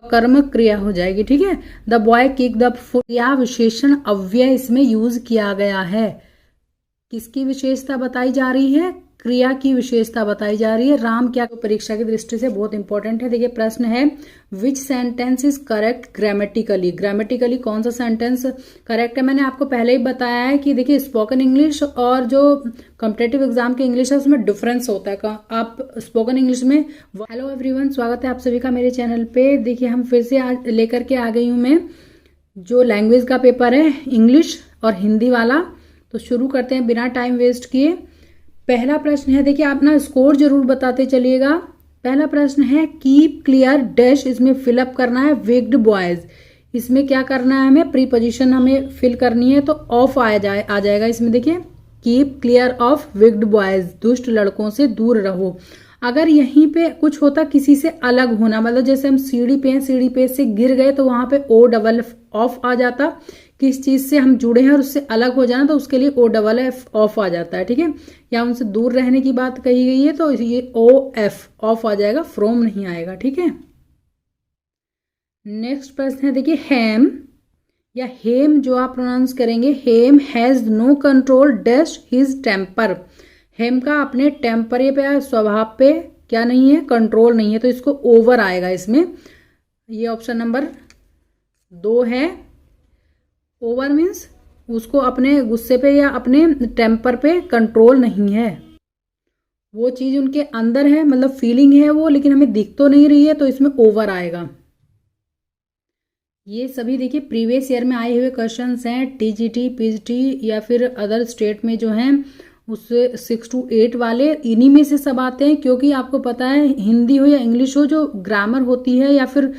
कर्मक क्रिया हो जाएगी, ठीक है। The boy kick the foot, या विशेषण अव्यय इसमें यूज किया गया है। किसकी विशेषता बताई जा रही है? क्रिया की विशेषता बताई जा रही है। राम क्या, परीक्षा की दृष्टि से बहुत इंपॉर्टेंट है। देखिए प्रश्न है, विच sentence is correct grammatically. Grammatically कौन सा सेंटेंस करेक्ट है? मैंने आपको पहले ही बताया है कि देखिए स्पोकन इंग्लिश और जो कॉम्पिटेटिव एग्जाम की इंग्लिश है उसमें डिफरेंस होता है। आप स्पोकन इंग्लिश में, हेलो एवरीवन, स्वागत है आप सभी का मेरे चैनल पे। देखिए हम फिर से आज लेकर के आ गई हूँ मैं जो लैंग्वेज का पेपर है, इंग्लिश और हिंदी वाला। तो शुरू करते हैं बिना टाइम वेस्ट किए। पहला प्रश्न है, देखिए आप ना स्कोर जरूर बताते चलिएगा। पहला प्रश्न है, कीप क्लियर डैश, इसमें फिलअप करना है विग्ड बॉयज। इसमें क्या करना है, हमें प्रीपोजिशन हमें फिल करनी है, तो ऑफ आ जाएगा इसमें। देखिए कीप क्लियर ऑफ विग्ड बॉयज, दुष्ट लड़कों से दूर रहो। अगर यहीं पे कुछ होता किसी से अलग होना, मतलब जैसे हम सीढ़ी पे हैं, सीढ़ी पे से गिर गए तो वहां पे ओ डबल ऑफ आ जाता। किस चीज से हम जुड़े हैं और उससे अलग हो जाना, तो उसके लिए ओ डबल एफ ऑफ आ जाता है, ठीक है। या उनसे दूर रहने की बात कही गई है तो ये ओ एफ ऑफ आ जाएगा, फ्रॉम नहीं आएगा, ठीक है। नेक्स्ट प्रश्न है, देखिए हेम या हेम जो आप प्रोनाउंस करेंगे, Hem has no control dash his temper. Hem का अपने टेम्पर पे, स्वभाव पे क्या नहीं है, कंट्रोल नहीं है, तो इसको ओवर आएगा इसमें। ये ऑप्शन नंबर 2 है। ओवर मीन्स उसको अपने गुस्से पे या अपने टेम्पर पे कंट्रोल नहीं है, वो चीज उनके अंदर है, मतलब फीलिंग है वो, लेकिन हमें दिख तो नहीं रही है, तो इसमें ओवर आएगा। ये सभी देखिए प्रीवियस ईयर में आए हुए क्वेश्चंस हैं, टीजीटी, पीजीटी या फिर अदर स्टेट में जो हैं उससे 6 to 8 वाले, इन्हीं में से सब आते हैं। क्योंकि आपको पता है हिंदी हो या इंग्लिश हो, जो ग्रामर होती है या फिर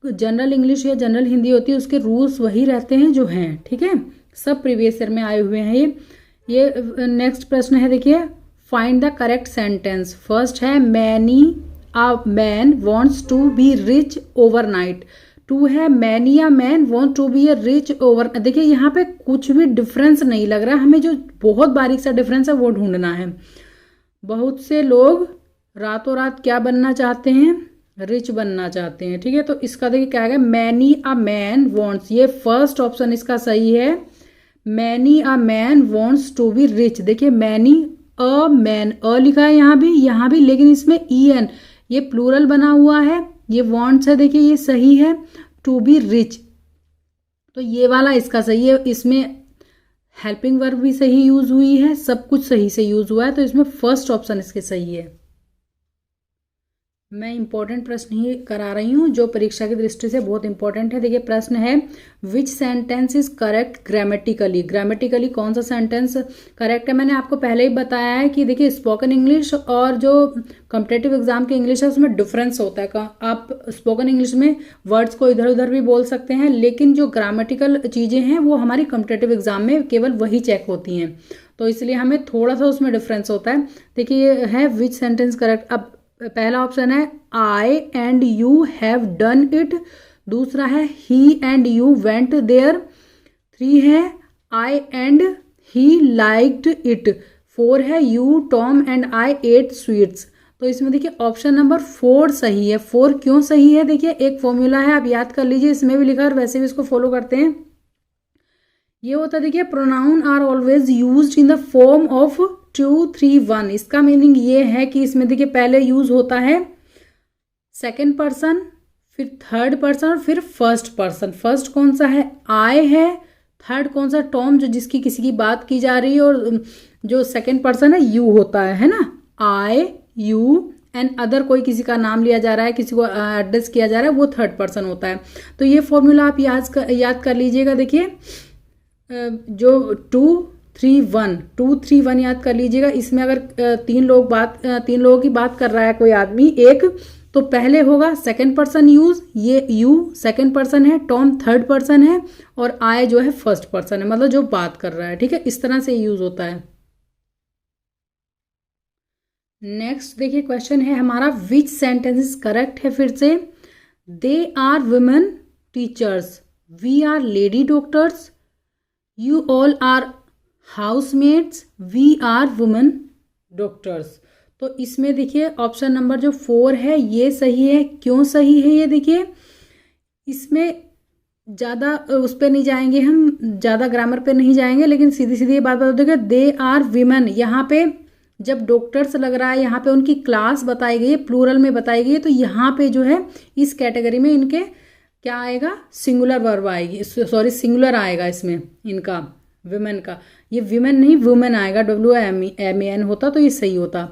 जनरल इंग्लिश या जनरल हिंदी होती है, उसके रूल्स वही रहते हैं जो हैं, ठीक है। सब प्रीवियस ईयर में आए हुए हैं ये नेक्स्ट प्रश्न है, देखिए find the correct sentence. First है, many a man wants to be rich overnight. 2 है, many a man want to be a rich over. देखिए यहाँ पे कुछ भी डिफरेंस नहीं लग रहा, हमें जो बहुत बारीक सा डिफरेंस है वो ढूंढना है। बहुत से लोग रातों रात क्या बनना चाहते हैं, रिच बनना चाहते हैं, ठीक है। तो इसका देखिए क्या है, मैनी अ मैन वॉन्ट्स, ये फर्स्ट ऑप्शन इसका सही है। Many a man wants to be rich. देखिए मैनी अ मैन, अ लिखा है यहाँ भी, लेकिन इसमें ई एन, ये प्लूरल बना हुआ है। ये वॉन्ट्स है, देखिए ये सही है। टू बी रिच, तो ये वाला इसका सही है। इसमें हेल्पिंग वर्ब भी सही यूज हुई है, सब कुछ सही से यूज हुआ है, तो इसमें फर्स्ट ऑप्शन इसके सही है। मैं इंपॉर्टेंट प्रश्न ही करा रही हूँ जो परीक्षा की दृष्टि से बहुत इंपॉर्टेंट है। देखिए प्रश्न है, विच sentence is correct grammatically. Grammatically कौन सा सेंटेंस करेक्ट है? मैंने आपको पहले ही बताया है कि देखिए स्पोकन इंग्लिश और जो कॉम्पिटेटिव एग्जाम की इंग्लिश है उसमें डिफरेंस होता है। आप स्पोकन इंग्लिश में वर्ड्स को इधर उधर भी बोल सकते हैं, लेकिन जो ग्रामेटिकल चीजें हैं वो हमारी कॉम्पिटेटिव एग्जाम में केवल वही चेक होती हैं, तो इसलिए हमें थोड़ा सा उसमें डिफरेंस होता है। देखिए ये है विच सेंटेंस करेक्ट। अब पहला ऑप्शन है, I and you have done it. दूसरा है, he and you went there. 3 है, I and he liked it. 4 है, you Tom and I ate sweets. तो इसमें देखिए ऑप्शन नंबर 4 सही है। 4 क्यों सही है? देखिए एक फॉर्मूला है, आप याद कर लीजिए, इसमें भी लिखा है और वैसे भी इसको फॉलो करते हैं। ये होता है, देखिए pronoun are always used in the form of 2, 3, 1। इसका मीनिंग ये है कि इसमें देखिए पहले यूज होता है सेकंड पर्सन, फिर थर्ड पर्सन और फिर फर्स्ट पर्सन। फर्स्ट कौन सा है? आई है। थर्ड कौन सा? टॉम, जो जिसकी किसी की बात की जा रही है। और जो सेकंड पर्सन है यू होता है ना, आई, यू एंड अदर, कोई किसी का नाम लिया जा रहा है, किसी को एड्रेस किया जा रहा है, वो थर्ड पर्सन होता है। तो ये फॉर्मूला आप याद कर लीजिएगा। देखिए जो 2, 3, 1 याद कर लीजिएगा। इसमें अगर 3 लोगों की बात कर रहा है कोई आदमी एक, तो पहले होगा सेकंड पर्सन यूज, ये यू सेकंड पर्सन है, टॉम थर्ड पर्सन है और आई जो है फर्स्ट पर्सन है, मतलब जो बात कर रहा है, ठीक है। इस तरह से यूज होता है। नेक्स्ट देखिए क्वेश्चन है हमारा, विच सेंटेंस इज करेक्ट है। फिर से, they are women teachers, we are lady doctors, you all are housemates, we are women doctors. तो इसमें देखिए ऑप्शन नंबर जो 4 है ये सही है। क्यों सही है ये? देखिए इसमें ज़्यादा उस पर नहीं जाएंगे, हम ज़्यादा ग्रामर पे नहीं जाएंगे, लेकिन सीधी सीधी ये बात बता दोगे, दे आर वीमेन। यहाँ पे जब डॉक्टर्स लग रहा है, यहाँ पे उनकी क्लास बताई गई है, प्लूरल में बताई गई है, तो यहाँ पे जो है इस कैटेगरी में इनके क्या आएगा, सिंगुलर वर्ब आएगी, सॉरी सिंगुलर आएगा इसमें इनका, विमेन का। ये विमेन नहीं वुमेन आएगा, WIMEN होता तो ये सही होता।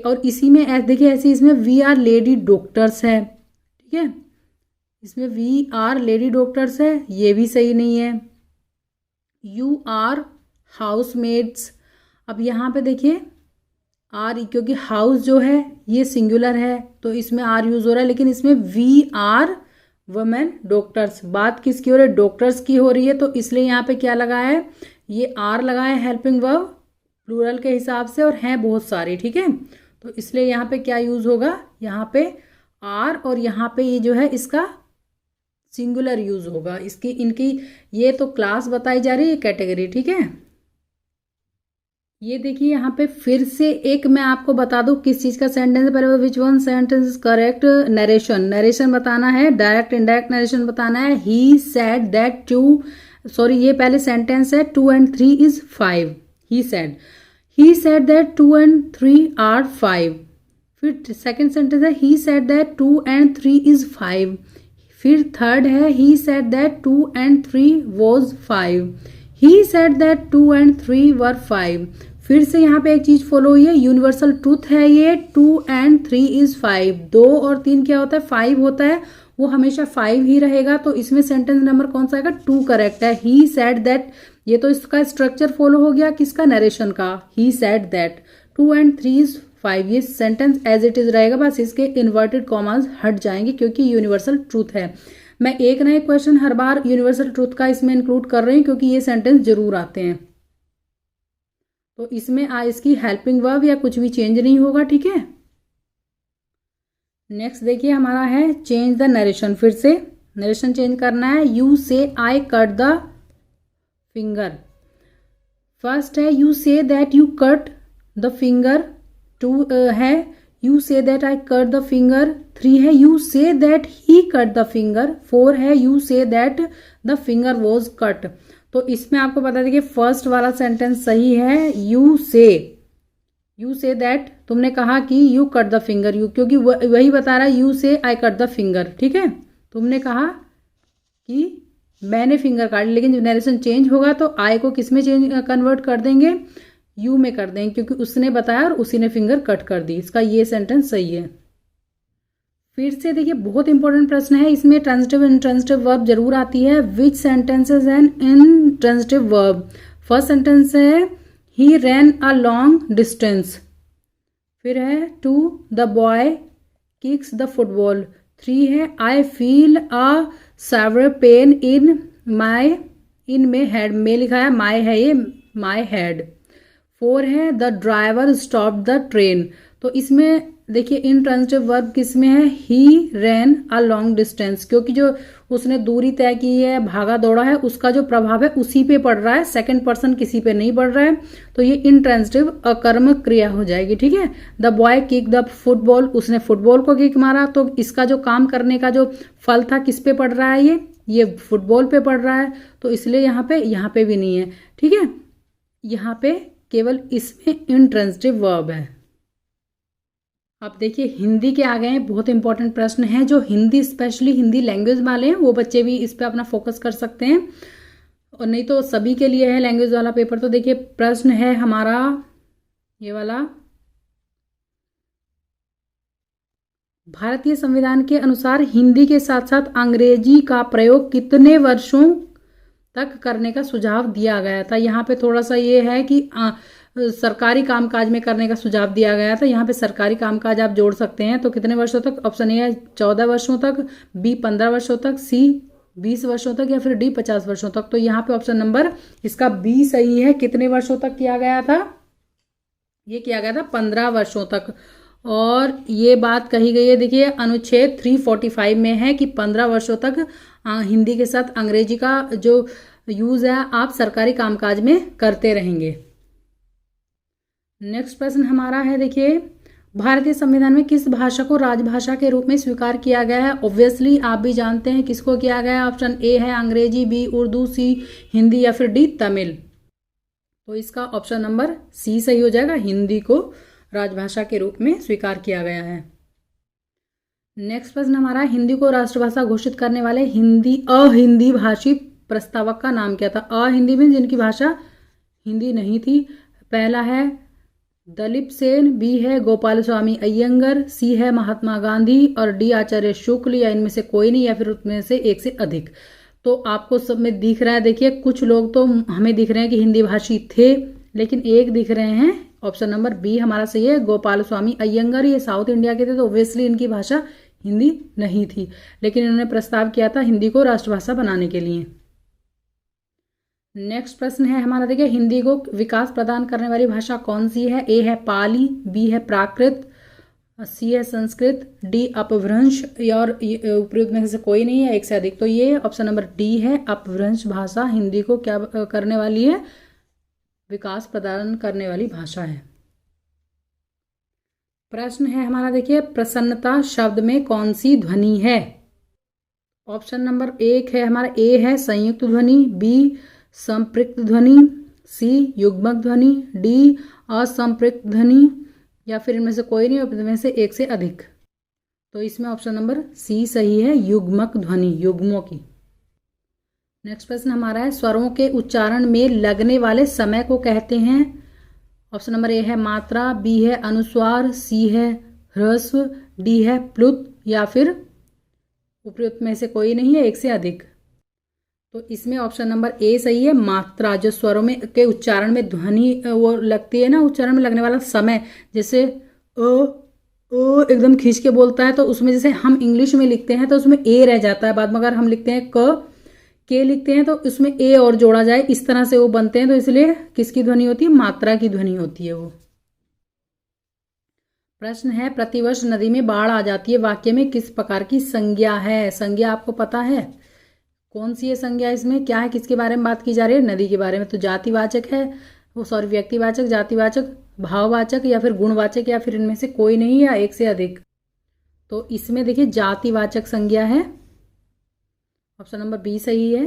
और इसी में देखिए ऐसे इसमें वी आर लेडी डॉक्टर्स है, ठीक है, इसमें वी आर लेडी डॉक्टर्स है, ये भी सही नहीं है। यू आर हाउस मेड्स, अब यहाँ पे देखिए आर, क्योंकि हाउस जो है ये सिंगुलर है तो इसमें आर यूज हो रहा है, लेकिन इसमें वी आर वुमेन डॉक्टर्स, बात किसकी हो रही है, डॉक्टर्स की हो रही है, तो इसलिए यहाँ पे क्या लगा है, ये आर लगा है हेल्पिंग वर्ब प्लूरल के हिसाब से, और हैं बहुत सारी, ठीक है, तो इसलिए यहाँ पे क्या यूज होगा, यहाँ पे आर, और यहाँ पे ये जो है इसका सिंगुलर यूज होगा, इसकी इनकी ये तो क्लास बताई जा रही है, कैटेगरी, ठीक है। ये देखिए यहाँ पे फिर से एक मैं आपको बता दूं किस चीज का सेंटेंस है, पहले which one sentence is correct, narration बताना है, डायरेक्ट इनडायरेक्ट नरेशन बताना है। He said that two, sorry ये पहले सेंटेंस है 2 and 3 is 5, he said that 2 and 3 are 5। फिर सेकेंड सेंटेंस है he said that 2 and 3 is 5। फिर थर्ड है he said that 2 and 3 was 5। He said that 2 and 3 were 5। फिर से यहाँ पे एक चीज फॉलो हुई है, यूनिवर्सल ट्रूथ है ये, 2 and 3 इज 5। 2 और 3 क्या होता है, 5 होता है, वो हमेशा 5 ही रहेगा, तो इसमें सेंटेंस नंबर कौन सा आएगा, 2 करेक्ट है। ही सेड दैट, ये तो इसका स्ट्रक्चर फॉलो हो गया किसका, नरेशन का। ही सेड दैट 2 and 3 इज 5, ये सेंटेंस एज इट इज रहेगा, बस इसके इन्वर्टेड कॉमास हट जाएंगे क्योंकि यूनिवर्सल ट्रूथ है। मैं एक ना एक क्वेश्चन हर बार यूनिवर्सल ट्रूथ का इसमें इंक्लूड कर रही हूँ क्योंकि ये सेंटेंस जरूर आते हैं, तो इसमें इसकी हेल्पिंग वर्ब या कुछ भी चेंज नहीं होगा, ठीक है। नेक्स्ट देखिए हमारा है चेंज द नरेशन, फिर से नरेशन चेंज करना है। You say I cut the finger, first है you say that you cut the finger, 2 है you say that I cut the finger, 3 है you say that he cut the finger, 4 है you say that the finger was cut. तो इसमें आपको बता दें कि फर्स्ट वाला सेंटेंस सही है, यू से दैट, तुमने कहा कि you cut the finger, you क्योंकि वही बता रहा है you say I cut the finger, ठीक है, तुमने कहा कि मैंने फिंगर काट, लेकिन जब नरेशन चेंज होगा तो आई को किस में चेंज कन्वर्ट कर देंगे, यू में कर देंगे, क्योंकि उसने बताया और उसी ने फिंगर कट कर दी, इसका ये सेंटेंस सही है। फिर से देखिए बहुत इंपॉर्टेंट प्रश्न है, इसमें ट्रांजिटिव इंट्रांजिटिव वर्ब जरूर आती है। Which sentences an intransitive verb, first sentence है he ran a long distance, फिर है 2 the boy kicks the football, 3 है I feel a severe pain in my head, में लिखा है माई है ये, माई हेड। 4 है the driver stop the train, तो इसमें देखिए इंट्रांजिटिव वर्ब किस में है, he ran a long distance, क्योंकि जो उसने दूरी तय की है, भागा दौड़ा है, उसका जो प्रभाव है उसी पे पड़ रहा है, सेकंड पर्सन किसी पे नहीं पड़ रहा है, तो ये इंट्रांजिटिव अकर्मक क्रिया हो जाएगी, ठीक है। The boy kick the football, उसने फुटबॉल को किक मारा, तो इसका जो काम करने का जो फल था किस पे पड़ रहा है, ये फुटबॉल पे पड़ रहा है, तो इसलिए यहाँ पे भी नहीं है, ठीक है, यहाँ पे केवल इसमें इंट्रांजिटिव वर्ब है। अब देखिए हिंदी के आ गए हैं, बहुत इंपॉर्टेंट प्रश्न है, जो हिंदी स्पेशली हिंदी लैंग्वेज वाले हैं वो बच्चे भी इस पे अपना फोकस कर सकते हैं, और नहीं तो सभी के लिए है लैंग्वेज वाला पेपर। तो देखिए प्रश्न है हमारा ये वाला, भारतीय संविधान के अनुसार हिंदी के साथ साथ अंग्रेजी का प्रयोग कितने वर्षों तक करने का सुझाव दिया गया था। यहाँ पे थोड़ा सा ये है कि सरकारी कामकाज में करने का सुझाव दिया गया था, यहाँ पे सरकारी कामकाज आप जोड़ सकते हैं, तो कितने वर्षों तक, ऑप्शन ए है 14 वर्षों तक, बी 15 वर्षों तक, सी 20 वर्षों तक, या फिर डी 50 वर्षों तक। तो यहाँ पे ऑप्शन नंबर इसका बी सही है, कितने वर्षों तक किया गया था, ये किया गया था 15 वर्षों तक। और ये बात कही गई है, देखिए अनुच्छेद 345 में है कि 15 वर्षों तक हिंदी के साथ अंग्रेजी का जो यूज है आप सरकारी कामकाज में करते रहेंगे। नेक्स्ट प्रश्न हमारा है, देखिए भारतीय संविधान में किस भाषा को राजभाषा के रूप में स्वीकार किया गया है? ऑब्वियसली आप भी जानते हैं किसको किया गया है। ऑप्शन ए है अंग्रेजी, बी उर्दू, सी हिंदी या फिर डी तमिल। तो इसका ऑप्शन नंबर सी सही हो जाएगा, हिंदी को राजभाषा के रूप में स्वीकार किया गया है। नेक्स्ट प्रश्न हमारा, हिंदी को राष्ट्रभाषा घोषित करने वाले अहिंदी भाषी प्रस्तावक का नाम क्या था? अहिंदी में जिनकी भाषा हिंदी नहीं थी। पहला है दलीप सेन, बी है गोपाल स्वामी अयंगर, सी है महात्मा गांधी और डी आचार्य शुक्ल, या इनमें से कोई नहीं या फिर उनमें से एक से अधिक। तो आपको सब में दिख रहा है, देखिए कुछ लोग तो हमें दिख रहे हैं कि हिंदी भाषी थे, लेकिन एक दिख रहे हैं, ऑप्शन नंबर बी हमारा सही है, गोपाल स्वामी अयंगर। ये साउथ इंडिया के थे तो ऑब्वियसली इनकी भाषा हिंदी नहीं थी, लेकिन इन्होंने प्रस्ताव किया था हिंदी को राष्ट्रभाषा बनाने के लिए। नेक्स्ट प्रश्न है हमारा, देखिए हिंदी को विकास प्रदान करने वाली भाषा कौन सी है? ए है पाली, बी है प्राकृत, सी है संस्कृत, डी अपभ्रंश, और उपयुक्त में से कोई नहीं है, एक से अधिक। तो ये ऑप्शन नंबर डी है, अपभ्रंश भाषा हिंदी को क्या करने वाली है? विकास प्रदान करने वाली भाषा है। प्रश्न है हमारा, देखिए प्रसन्नता शब्द में कौन सी ध्वनि है? ऑप्शन नंबर एक है हमारा, ए है संयुक्त ध्वनि, बी संपृक्त ध्वनि, सी युग्मक ध्वनि, डी असंपृक्त ध्वनि, या फिर इनमें से कोई नहीं, इनमें से एक से अधिक। तो इसमें ऑप्शन नंबर सी सही है, युग्मक ध्वनि, युग्मों की। नेक्स्ट प्रश्न हमारा है, स्वरों के उच्चारण में लगने वाले समय को कहते हैं? ऑप्शन नंबर ए है मात्रा, बी है अनुस्वार, सी है ह्रस्व, डी है प्लुत, या फिर उपयुक्त में से कोई नहीं है, एक से अधिक। तो इसमें ऑप्शन नंबर ए सही है, मात्रा। जो स्वरों में के उच्चारण में ध्वनि वो लगती है ना, उच्चारण में लगने वाला समय, जैसे ओ एकदम खींच के बोलता है तो उसमें जैसे हम इंग्लिश में लिखते हैं तो उसमें ए रह जाता है, बाद में अगर हम लिखते हैं के लिखते हैं तो उसमें ए और जोड़ा जाए, इस तरह से वो बनते हैं। तो इसलिए किसकी ध्वनि होती है? मात्रा की ध्वनि होती है वो। प्रश्न है, प्रतिवर्ष नदी में बाढ़ आ जाती है, वाक्य में किस प्रकार की संज्ञा है? संज्ञा आपको पता है कौन सी है संज्ञा? इसमें क्या है, किसके बारे में बात की जा रही है? नदी के बारे में। तो जातिवाचक है वो, सॉरी व्यक्तिवाचक, जातिवाचक, भाववाचक, या फिर गुणवाचक, या फिर इनमें से कोई नहीं या एक से अधिक। तो इसमें देखिए जातिवाचक संज्ञा है, ऑप्शन नंबर बी सही है।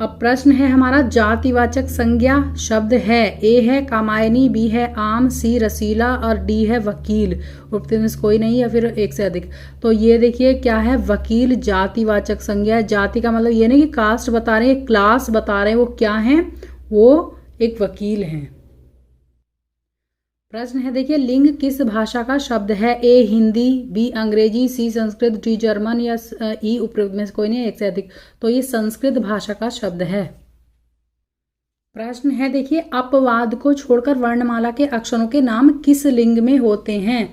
अब प्रश्न है हमारा, जातिवाचक संज्ञा शब्द है? ए है कामायनी, बी है आम, सी रसीला और डी है वकील। उपयुक्त में से कोई नहीं या फिर एक से अधिक। तो ये देखिए क्या है, वकील जातिवाचक संज्ञा है। जाति का मतलब ये नहीं कि कास्ट बता रहे हैं, क्लास बता रहे हैं, वो क्या है? वो एक वकील हैं। प्रश्न है, देखिए लिंग किस भाषा का शब्द है? ए हिंदी, बी अंग्रेजी, सी संस्कृत, डी जर्मन, या ई उपयुक्त में से कोई नहीं, एक से अधिक। तो ये संस्कृत भाषा का शब्द है। प्रश्न है, देखिए अपवाद को छोड़कर वर्णमाला के अक्षरों के नाम किस लिंग में होते हैं?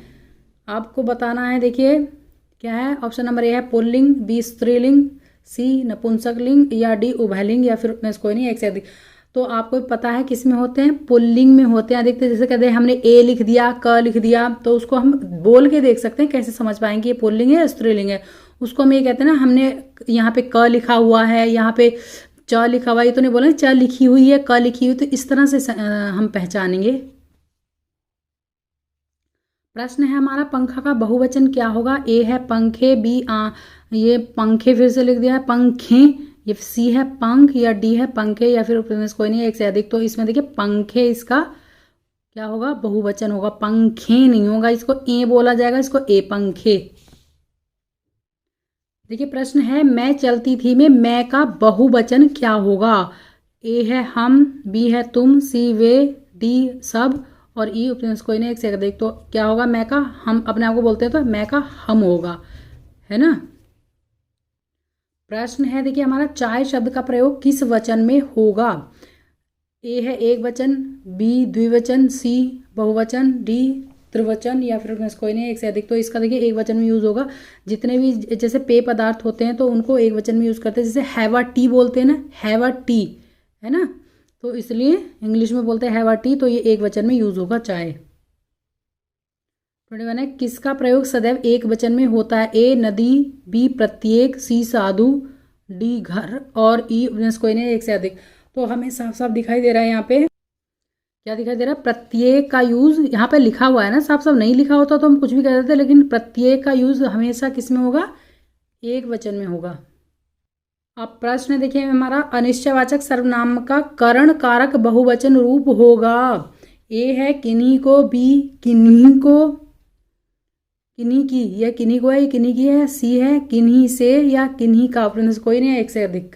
आपको बताना है, देखिए क्या है, ऑप्शन नंबर ए है पुल्लिंग, बी स्त्रीलिंग, सी नपुंसक लिंग, या डी उभयलिंग, या फिर उसमें से कोई नहीं, एक से अधिक। तो आपको पता है किस में होते हैं? पुल्लिंग में होते हैं अधिकतर। जैसे कहते हैं हमने ए लिख दिया, क लिख दिया, तो उसको हम बोल के देख सकते हैं, कैसे समझ पाएंगे ये पुल्लिंग है या स्त्रीलिंग है। उसको हम ये कहते हैं ना, हमने यहाँ पे क लिखा हुआ है, यहाँ पे च लिखा हुआ है, ये तो नहीं बोला च लिखी हुई है, क लिखी हुई, तो इस तरह से हम पहचानेंगे। प्रश्न है हमारा, पंखा का बहुवचन क्या होगा? ए है पंखे, बी ये पंखे फिर से लिख दिया है पंखे, ये सी है पंख, या डी है पंखे, या फिर कोई नहीं, एक से अधिक। तो इसमें देखिए पंखे इसका क्या होगा? बहुवचन होगा, पंखे नहीं होगा, इसको ए बोला जाएगा, इसको ए पंखे। देखिए प्रश्न है, मैं चलती थी में मैं का बहुवचन क्या होगा? ए है हम, बी है तुम, सी वे, डी सब, और ई उपयुक्त कोई नहीं, एक से अधिक। तो क्या होगा? मैं का हम अपने आप को बोलते हैं तो मैं का हम होगा, है ना। प्रश्न है, देखिए हमारा, चाय शब्द का प्रयोग किस वचन में होगा? ए है एक वचन, बी द्विवचन, सी बहुवचन, डी त्रिवचन, या फिर कोई नहीं, एक से अधिक। तो इसका देखिए एक वचन में यूज होगा। जितने भी जैसे पेय पदार्थ होते हैं तो उनको एक वचन में यूज करते हैं, जैसे हैव अ टी बोलते हैं ना, हैव अ टी, है ना, तो इसलिए इंग्लिश में बोलते हैं हैव अ टी, तो ये एक वचन में यूज होगा चाय। 21 है, किसका प्रयोग सदैव एक वचन में होता है? ए नदी, बी प्रत्येक, सी साधु, डी घर, और ई कोई नहीं, एक से अधिक। तो हमें साफ साफ दिखाई दे रहा है यहाँ पे क्या दिखाई दे रहा है, प्रत्येक का यूज यहाँ पे लिखा हुआ है ना, साफ साफ नहीं लिखा होता तो हम कुछ भी कह देते, लेकिन प्रत्येक का यूज हमेशा किस में होगा, एक वचन में होगा। अब प्रश्न देखिए हमारा, अनिश्चयवाचक सर्वनाम का करण कारक बहुवचन रूप होगा। ए है किन्हीं को, बी किन्हीं को, किन्हीं की, यह किन्हीं को है, ये किन्हीं की है, सी है किन्हीं से या किन्हीं का, ऑप्शन कोई नहीं है, एक से अधिक।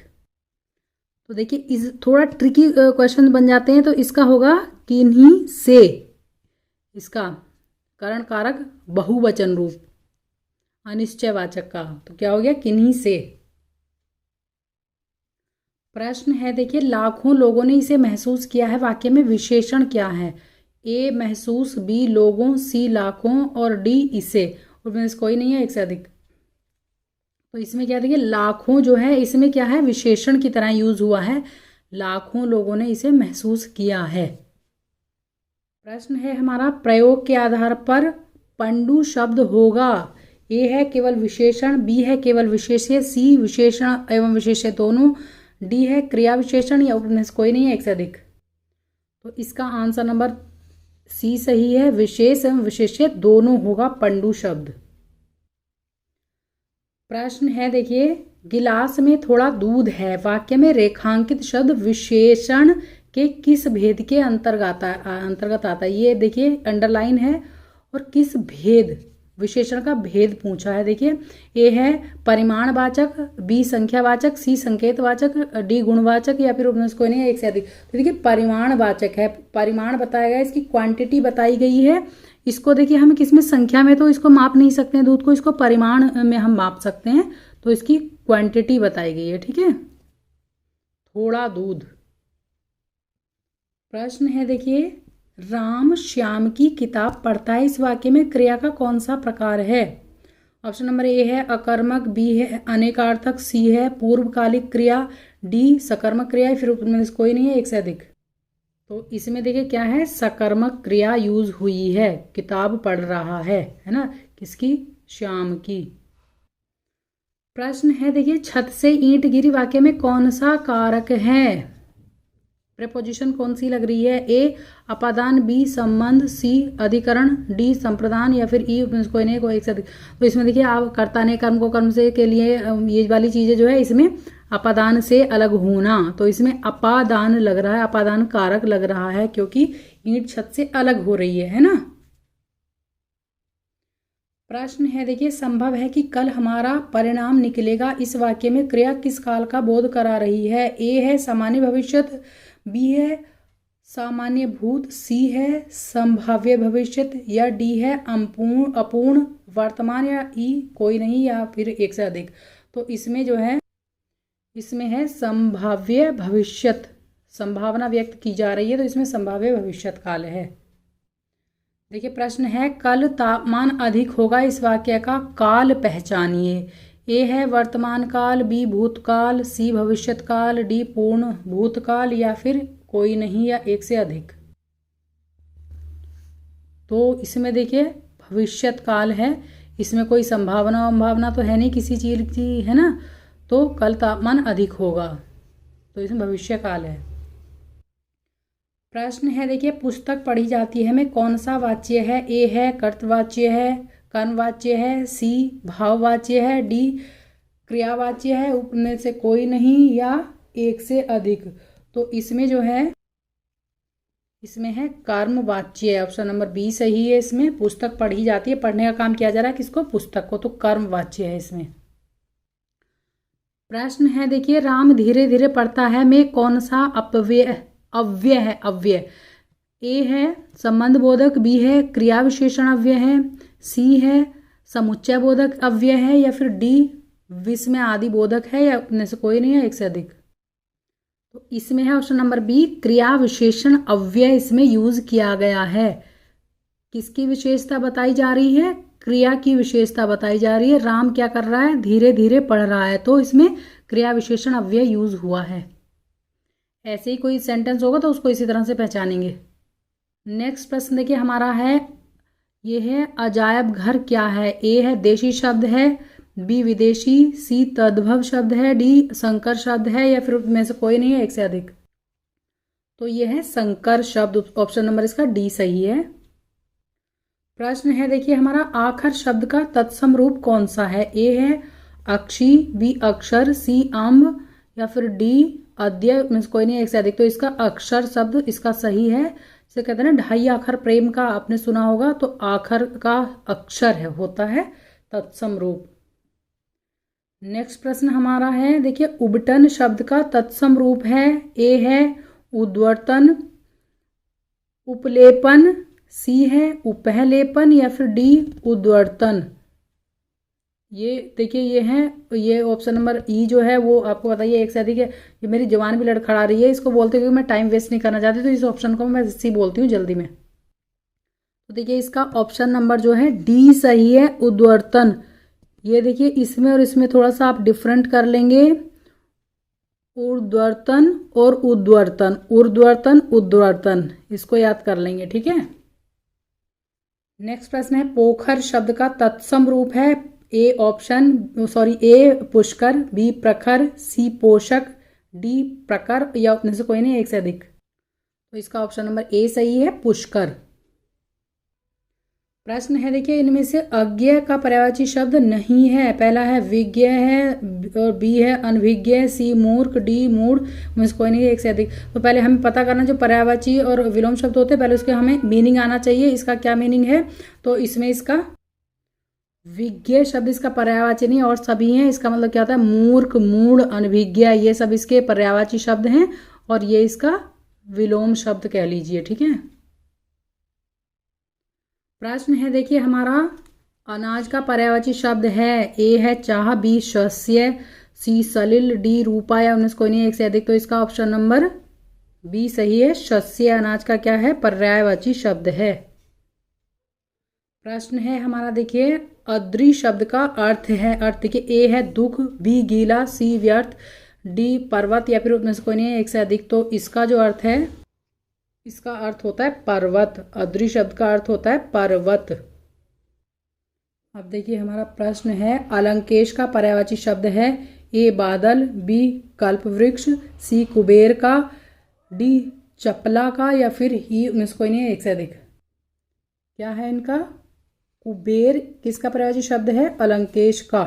तो देखिए इस थोड़ा ट्रिकी क्वेश्चन बन जाते हैं, तो इसका होगा किन्हीं से, इसका करण कारक बहुवचन रूप अनिश्चयवाचक का, तो क्या हो गया किन्हीं से। प्रश्न है देखिए, लाखों लोगों ने इसे महसूस किया है, वाक्य में विशेषण क्या है। ए महसूस, बी लोगों, सी लाखों और डी इसे, और कोई नहीं है, एक से अधिक। तो इसमें क्या देखिए, लाखों जो है इसमें क्या है, विशेषण की तरह यूज हुआ है, लाखों लोगों ने इसे महसूस किया है। प्रश्न है हमारा, प्रयोग के आधार पर पंडु शब्द होगा। ए है केवल विशेषण, बी है केवल विशेष्य, सी विशेषण एवं विशेष्य दोनों, डी है क्रिया विशेषण या उपनिष कोई नहीं है, एक से अधिक। तो इसका आंसर नंबर सी सही है, विशेष एवं विशेष्य दोनों होगा पंडु शब्द। प्रश्न है देखिए, गिलास में थोड़ा दूध है, वाक्य में रेखांकित शब्द विशेषण के किस भेद के अंतर्गत आता है। ये देखिए अंडरलाइन है, और किस भेद, विशेषण का भेद पूछा है। देखिए ए है परिमाणवाचक, बी संख्यावाचक, सी संकेतवाचक, डी गुणवाचक या फिर कोई नहीं है, एक से अधिक। तो देखिए परिमाणवाचक है, परिमाण बताया गया, इसकी क्वांटिटी बताई गई है। इसको देखिए हम किस में, संख्या में तो इसको माप नहीं सकते हैं दूध को, इसको परिमाण में हम माप सकते हैं, तो इसकी क्वांटिटी बताई गई है, ठीक है, थोड़ा दूध। प्रश्न है देखिए, राम श्याम की किताब पढ़ता है, इस वाक्य में क्रिया का कौन सा प्रकार है। ऑप्शन नंबर ए है अकर्मक, बी है अनेकार्थक, सी है पूर्वकालिक क्रिया, डी सकर्मक क्रिया, फिर कोई नहीं है, एक से अधिक। तो इसमें देखिए क्या है, सकर्मक क्रिया यूज हुई है, किताब पढ़ रहा है ना, किसकी, श्याम की। प्रश्न है देखिए, छत से ईंट गिरी वाक्य में कौन सा कारक है, प्रेपोजिशन कौन सी लग रही है। ए अपादान, बी संबंध, सी अधिकरण, डी संप्रदान या फिर ई कोई नहीं, कोई एक से अधिक। तो इसमें देखिए आप कर्ता ने कर्म को कर्म से के लिए ये वाली चीजें जो है इसमें अपादान से अलग होना, तो इसमें अपादान लग रहा है, अपादान कारक लग रहा है, क्योंकि ईंट छत से अलग हो रही है ना। प्रश्न है देखिए, संभव है कि कल हमारा परिणाम निकलेगा, इस वाक्य में क्रिया किस काल का बोध करा रही है। ए है सामान्य भविष्यत, बी है सामान्य भूत, सी है संभाव्य भविष्यत या डी है अपूर्ण वर्तमान या ई कोई नहीं या फिर एक से अधिक। तो इसमें जो है, इसमें है संभाव्य भविष्यत, संभावना व्यक्त की जा रही है, तो इसमें संभाव्य भविष्यत काल है। देखिए प्रश्न है, कल तापमान अधिक होगा, इस वाक्य का काल पहचानिए। ए है वर्तमान काल, बी भूतकाल, सी भविष्यत काल, डी पूर्ण भूतकाल या फिर कोई नहीं या एक से अधिक। तो इसमें देखिए भविष्यत काल है, इसमें कोई संभावना तो है नहीं किसी चीज की, है ना, तो कल तापमान अधिक होगा, तो इसमें भविष्य काल है। प्रश्न है देखिए, पुस्तक पढ़ी जाती है में कौन सा वाच्य है। ए है कर्तवाच्य है, कर्मवाच्य है, सी भाववाच्य है, डी क्रियावाच्य है, उनमें से कोई नहीं या एक से अधिक। तो इसमें जो है, इसमें है कर्मवाच्य, ऑप्शन नंबर बी सही है। इसमें पुस्तक पढ़ी जाती है, पढ़ने का काम किया जा रहा है किसको, पुस्तक को, तो कर्मवाच्य है इसमें। प्रश्न है देखिए, राम धीरे धीरे पढ़ता है में कौन सा अव्यय है, अव्यय। ए है संबंध बोधक, बी है क्रिया विशेषण अव्यय है, सी है समुच्चय बोधक अव्यय है या फिर डी विस्मय आदि बोधक है या उनमें से कोई नहीं है, एक से अधिक। तो इसमें है ऑप्शन नंबर बी क्रिया विशेषण अव्यय इसमें यूज किया गया है। किसकी विशेषता बताई जा रही है, क्रिया की विशेषता बताई जा रही है। राम क्या कर रहा है, धीरे धीरे पढ़ रहा है, तो इसमें क्रिया विशेषण अव्यय यूज हुआ है। ऐसे ही कोई सेंटेंस होगा तो उसको इसी तरह से पहचानेंगे। नेक्स्ट प्रश्न देखिए हमारा है, ये है अजायब घर क्या है। ए है देशी शब्द है, बी विदेशी, सी तद्भव शब्द है, डी संकर शब्द है या फिर में से कोई नहीं है, एक से अधिक। तो ये है संकर शब्द। ऑप्शन नंबर इसका डी सही है। प्रश्न है देखिए हमारा, आखर शब्द का तत्सम रूप कौन सा है? ए है अक्षी, बी अक्षर, सी अम्ब या फिर डी अद्य में कोई नहीं एक से अधिक। तो इसका अक्षर शब्द इसका सही है। इसे कहते हैं ना ढाई आखर प्रेम का, आपने सुना होगा। तो आखर का अक्षर है होता है तत्सम रूप। नेक्स्ट प्रश्न हमारा है देखिए, उबटन शब्द का तत्सम रूप है। ए है उद्वर्तन, उपलेपन, सी है उपहलेपन या फिर डी उद्वर्तन। ये देखिए ये है, ये ऑप्शन नंबर ई जो है वो आपको बताइए एक से अधिक है। ये मेरी जवान भी लड़खड़ा रही है, इसको बोलते क्योंकि मैं टाइम वेस्ट नहीं करना चाहती, तो इस ऑप्शन को मैं सी बोलती हूँ जल्दी में। तो देखिए इसका ऑप्शन नंबर जो है डी सही है, उद्वर्तन। ये देखिए इसमें और इसमें थोड़ा सा आप डिफरेंट कर लेंगे, ऊर्ध्वर्तन और उद्वर्तन, ऊर्ध्वर्तन उद्वर्तन, इसको याद कर लेंगे, ठीक है। नेक्स्ट प्रश्न है, पोखर शब्द का तत्सम रूप है। ए पुष्कर, बी प्रखर, सी पोषक, डी प्रकर या उनमें से कोई नहीं एक से अधिक। तो इसका ऑप्शन नंबर ए सही है, पुष्कर। प्रश्न है देखिए, इनमें से अज्ञेय का पर्यायवाची शब्द नहीं है। पहला है विज्ञेय है और बी है अनभिज्ञेय, सी मूर्ख, डी मूढ़, में से कोई नहीं एक से अधिक। तो पहले हमें पता करना जो पर्यायवाची और विलोम शब्द होते हैं, पहले उसके हमें मीनिंग आना चाहिए, इसका क्या मीनिंग है। तो इसमें इसका विज्ञेय शब्द इसका पर्यायवाची नहीं और सभी हैं। इसका मतलब क्या होता है, मूर्ख, मूढ़, अनभिज्ञ, ये सब इसके पर्यायवाची शब्द हैं और ये इसका विलोम शब्द कह लीजिए, ठीक है। प्रश्न है देखिए हमारा, अनाज का पर्यायवाची शब्द है। ए है चाह, बी शस्य, सी सलिल, डी रूपा या उनमें से कोई नहीं एक से अधिक। तो इसका ऑप्शन नंबर बी सही है, शस्य अनाज का क्या है, पर्यायवाची शब्द है। प्रश्न है हमारा देखिए, अद्री शब्द का अर्थ है। अर्थ देखिए, ए है दुख, बी गीला, सी व्यर्थ, डी पर्वत या फिर उनमें से कोई नहीं एक से अधिक। तो इसका जो अर्थ है, इसका अर्थ होता है पर्वत। अद्री शब्द का अर्थ होता है पर्वत। अब देखिए हमारा प्रश्न है, अलंकेश का पर्यायवाची शब्द है। ए बादल, बी कल्प वृक्ष, सी कुबेर का, डी चपला का या फिर ही उनमें से कोई नहीं एक से अधिक। क्या है इनका, कुबेर किसका पर्यायवाची शब्द है, अलंकेश का।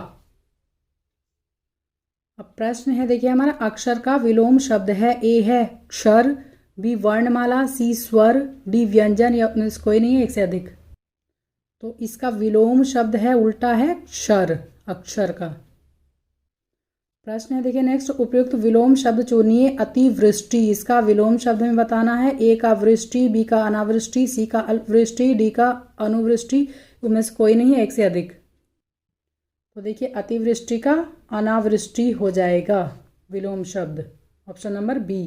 अब प्रश्न है देखिए हमारा, अक्षर का विलोम शब्द है। ए है क्षर, बी वर्णमाला, सी स्वर, डी व्यंजन या कोई नहीं है एक से अधिक। तो इसका विलोम शब्द है उल्टा है क्षर, अक्षर का। प्रश्न है देखिए नेक्स्ट, उपयुक्त विलोम शब्द चुनिए। अतिवृष्टि, इसका विलोम शब्द में बताना है। ए का वृष्टि, बी का अनावृष्टि, सी का अल्पवृष्टि, डी का अनुवृष्टि, उनमें से कोई नहीं है एक से अधिक। तो देखिए अतिवृष्टि का अनावृष्टि हो जाएगा विलोम शब्द, ऑप्शन नंबर बी।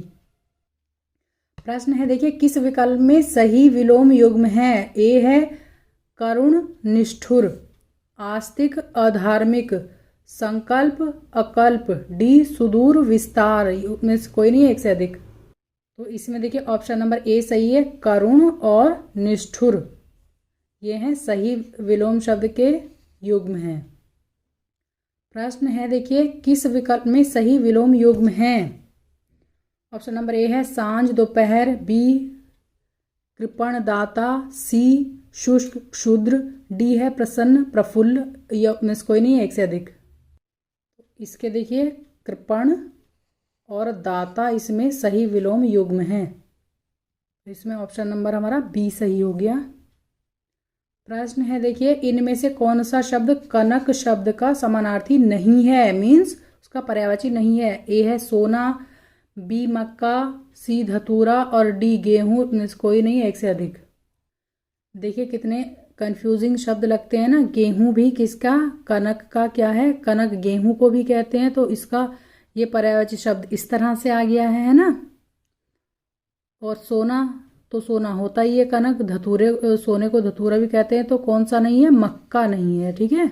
प्रश्न है देखिए, किस विकल्प में सही विलोम युग्म है। ए है करुण निष्ठुर, आस्तिक अधार्मिक, संकल्प अकल्प, डी सुदूर विस्तार, में से कोई नहीं एक से अधिक। तो इसमें देखिए ऑप्शन नंबर ए सही है, करुण और निष्ठुर, ये हैं सही विलोम शब्द के युग्म हैं। प्रश्न है देखिए, किस विकल्प में सही विलोम युग्म है। ऑप्शन नंबर ए है सांझ दोपहर, बी कृपण दाता, सी शुष्क क्षुद्र, डी है प्रसन्न प्रफुल्ल, या में से कोई नहीं है एक से अधिक। इसके देखिए कृपण और दाता इसमें सही विलोम युग्म है, इसमें ऑप्शन नंबर हमारा बी सही हो गया। प्रश्न है देखिए, इनमें से कौन सा शब्द कनक शब्द का समानार्थी नहीं है, मीन्स उसका पर्यायवाची नहीं है। ए है सोना, बी मक्का, सी धतूरा और डी गेहूं, में से कोई नहीं है एक से अधिक। देखिए कितने कंफ्यूजिंग शब्द लगते हैं ना। गेहूं भी किसका, कनक का क्या है, कनक गेहूं को भी कहते हैं, तो इसका ये पर्यायवाची शब्द इस तरह से आ गया है ना। और सोना तो सोना होता ही है कनक, धतूरे सोने को धतूरा भी कहते हैं, तो कौन सा नहीं है, मक्का नहीं है, ठीक है।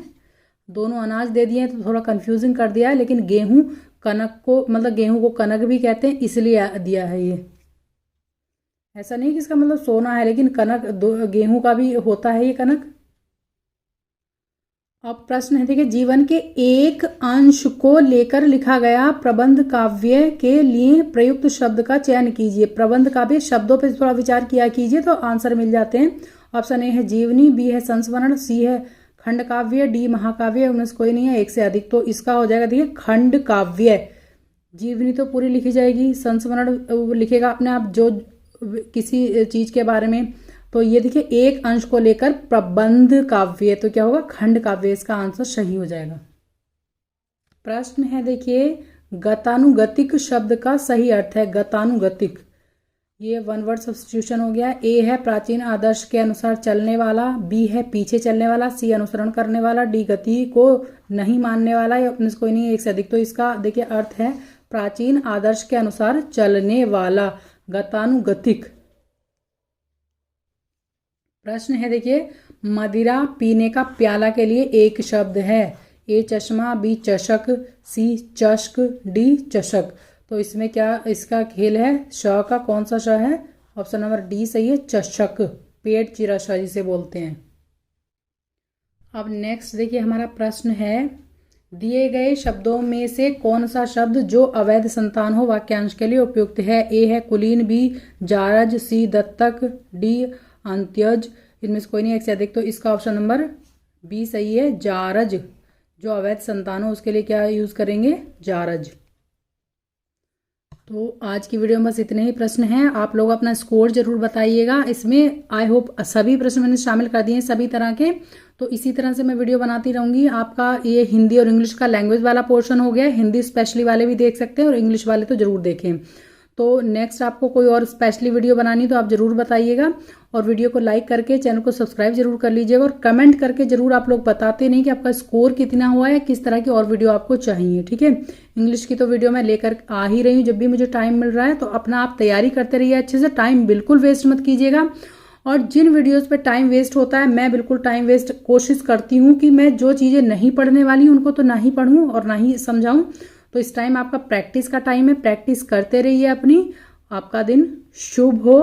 दोनों अनाज दे दिए हैं तो थोड़ा कंफ्यूजिंग कर दिया है, लेकिन गेहूं कनक को मतलब गेहूं को कनक भी कहते हैं इसलिए दिया है ये। ऐसा नहीं कि इसका मतलब सोना है, लेकिन कनक गेहूं का भी होता है ये कनक। अब प्रश्न है, देखिए, जीवन के एक अंश को लेकर लिखा गया प्रबंध काव्य के लिए प्रयुक्त शब्द का चयन कीजिए। प्रबंध काव्य शब्दों पर थोड़ा विचार किया कीजिए तो आंसर मिल जाते हैं। ऑप्शन ए है जीवनी, बी है संस्मरण, सी है खंड काव्य, डी महाकाव्य, उनमें से कोई नहीं है, एक से अधिक। तो इसका हो जाएगा देखिए खंड काव्य। जीवनी तो पूरी लिखी जाएगी, संस्मरण लिखेगा अपने आप जो किसी चीज के बारे में। तो ये देखिए एक अंश को लेकर प्रबंध काव्य, तो क्या होगा खंड काव्य, इसका आंसर सही हो जाएगा। प्रश्न है देखिए, गतानुगतिक शब्द का सही अर्थ है। गतानुगतिक, ये वन वर्ड सब्स्टिट्यूशन हो गया। ए है प्राचीन आदर्श के अनुसार चलने वाला, बी है पीछे चलने वाला, सी अनुसरण करने वाला, डी गति को नहीं मानने वाला, या अपने से कोई नहीं, एक से अधिक। तो इसका देखिए अर्थ है प्राचीन आदर्श के अनुसार चलने वाला, गतानुगतिक। प्रश्न है देखिए, मदिरा पीने का प्याला के लिए एक शब्द है। ए चश्मा, बी चषक, सी चष्क, डी चषक। तो इसमें क्या इसका खेल है, श का कौन सा श है? ऑप्शन नंबर डी सही है, चषक, पेट चिरा श जिसे बोलते हैं। अब नेक्स्ट देखिए हमारा प्रश्न है, दिए गए शब्दों में से कौन सा शब्द जो अवैध संतान हो वाक्यांश के लिए उपयुक्त है? ए है कुलीन, बी जारज, सी दत्तक, डी अंत्यज, इनमें से कोई नहीं, एक से अधिक। तो इसका ऑप्शन नंबर बी सही है, जारज। जो अवैध संतान हो उसके लिए क्या यूज करेंगे? जारज। तो आज की वीडियो में बस इतने ही प्रश्न हैं। आप लोग अपना स्कोर जरूर बताइएगा। इसमें आई होप सभी प्रश्न मैंने शामिल कर दिए हैं सभी तरह के। तो इसी तरह से मैं वीडियो बनाती रहूंगी। आपका ये हिंदी और इंग्लिश का लैंग्वेज वाला पोर्शन हो गया। हिंदी स्पेशली वाले भी देख सकते हैं और इंग्लिश वाले तो जरूर देखें। तो नेक्स्ट आपको कोई और स्पेशली वीडियो बनानी तो आप जरूर बताइएगा, और वीडियो को लाइक करके चैनल को सब्सक्राइब जरूर कर लीजिएगा, और कमेंट करके जरूर आप लोग बताते नहीं कि आपका स्कोर कितना हुआ है, किस तरह की और वीडियो आपको चाहिए। ठीक है, इंग्लिश की तो वीडियो मैं लेकर आ ही रही हूँ जब भी मुझे टाइम मिल रहा है। तो अपना आप तैयारी करते रहिए अच्छे से, टाइम बिल्कुल वेस्ट मत कीजिएगा। और जिन वीडियोस पे टाइम वेस्ट होता है, मैं बिल्कुल टाइम वेस्ट कोशिश करती हूँ कि मैं जो चीजें नहीं पढ़ने वाली उनको तो ना ही पढ़ूं और ना ही समझाऊं। तो इस टाइम आपका प्रैक्टिस का टाइम है, प्रैक्टिस करते रहिए अपनी। आपका दिन शुभ हो।